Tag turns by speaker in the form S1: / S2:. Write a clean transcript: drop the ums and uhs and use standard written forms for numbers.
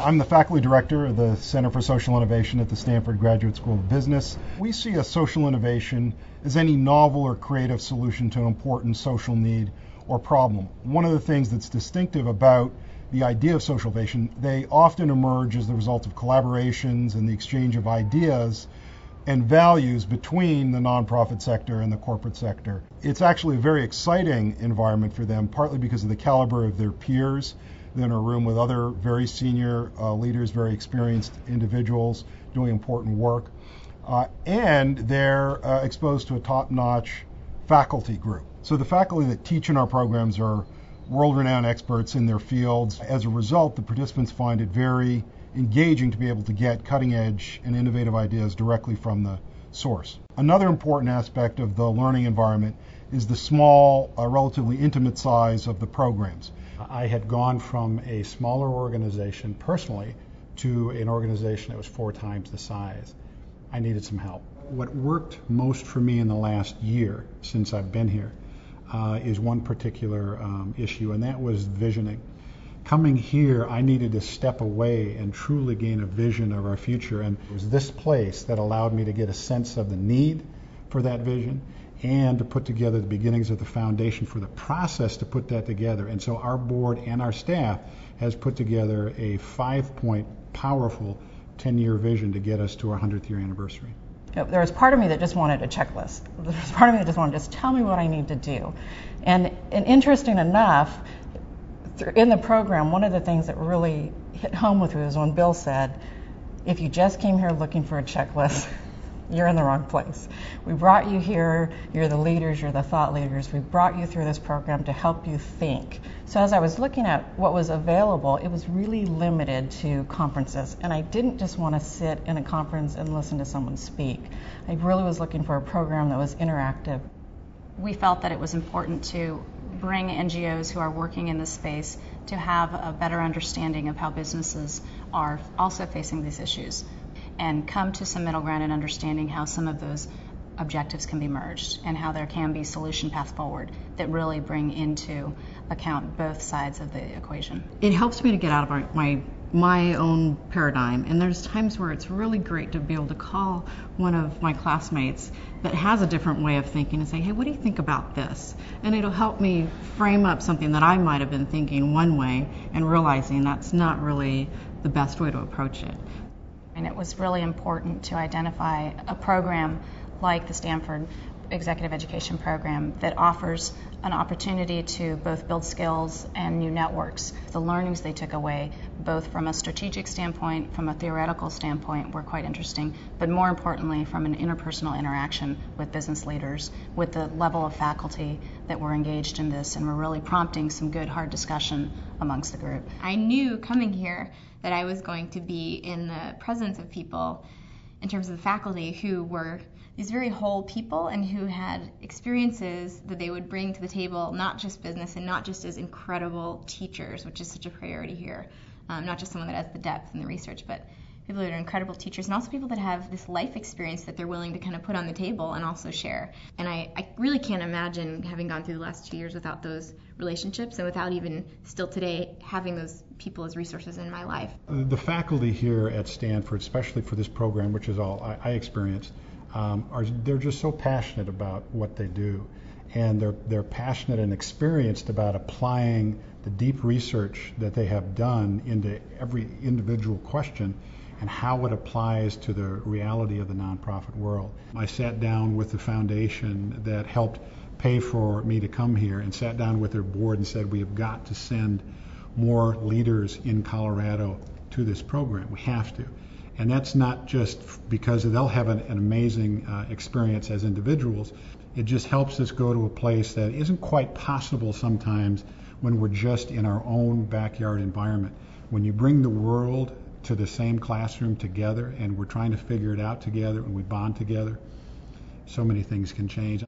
S1: I'm the faculty director of the Center for Social Innovation at the Stanford Graduate School of Business. We see a social innovation as any novel or creative solution to an important social need or problem. One of the things that's distinctive about the idea of social innovation, they often emerge as the result of collaborations and the exchange of ideas and values between the nonprofit sector and the corporate sector. It's actually a very exciting environment for them, partly because of the caliber of their peers. They're in a room with other very senior leaders, very experienced individuals doing important work, and they're exposed to a top-notch faculty group. So the faculty that teach in our programs are world-renowned experts in their fields. As a result, the participants find it very engaging to be able to get cutting-edge and innovative ideas directly from the source. Another important aspect of the learning environment is the small, relatively intimate size of the programs.
S2: I had gone from a smaller organization personally to an organization that was 4 times the size. I needed some help. What worked most for me in the last year since I've been here is one particular issue, and that was visioning. Coming here, I needed to step away and truly gain a vision of our future, and it was this place that allowed me to get a sense of the need for that vision and to put together the beginnings of the foundation for the process to put that together. And so our board and our staff has put together a 5-point powerful 10-year vision to get us to our 100th year anniversary.
S3: There was part of me that just wanted a checklist. There was part of me that just wanted to just tell me what I need to do. And interesting enough, in the program, one of the things that really hit home with me was when Bill said, if you just came here looking for a checklist, you're in the wrong place. We brought you here, you're the leaders, you're the thought leaders. We brought you through this program to help you think. So as I was looking at what was available, it was really limited to conferences. And I didn't just want to sit in a conference and listen to someone speak. I really was looking for a program that was interactive.
S4: We felt that it was important to bring NGOs who are working in this space to have a better understanding of how businesses are also facing these issues and come to some middle ground in understanding how some of those objectives can be merged and how there can be solution paths forward that really bring into account both sides of the equation.
S3: It helps me to get out of my own paradigm, and there's times where it's really great to be able to call one of my classmates that has a different way of thinking and say, hey, what do you think about this? And it'll help me frame up something that I might have been thinking one way and realizing that's not really the best way to approach it.
S4: And it was really important to identify a program like the Stanford Executive Education Program that offers an opportunity to both build skills and new networks. The learnings they took away, both from a strategic standpoint, from a theoretical standpoint, were quite interesting, but more importantly from an interpersonal interaction with business leaders, with the level of faculty that were engaged in this and were really prompting some good hard discussion amongst the group.
S5: I knew coming here that I was going to be in the presence of people in terms of the faculty who were these very whole people and who had experiences that they would bring to the table, not just business and not just as incredible teachers, which is such a priority here, not just someone that has the depth and the research, but people that are incredible teachers and also people that have this life experience that they're willing to kind of put on the table and also share. And I really can't imagine having gone through the last 2 years without those relationships and without even still today having those people as resources in my life.
S2: The faculty here at Stanford, especially for this program, which is all I experienced, they're just so passionate about what they do, and they're passionate and experienced about applying the deep research that they have done into every individual question and how it applies to the reality of the nonprofit world. I sat down with the foundation that helped pay for me to come here and sat down with their board and said, we have got to send more leaders in Colorado to this program. We have to. And that's not just because they'll have an amazing experience as individuals. It just helps us go to a place that isn't quite possible sometimes when we're just in our own backyard environment. When you bring the world to the same classroom together and we're trying to figure it out together and we bond together, so many things can change.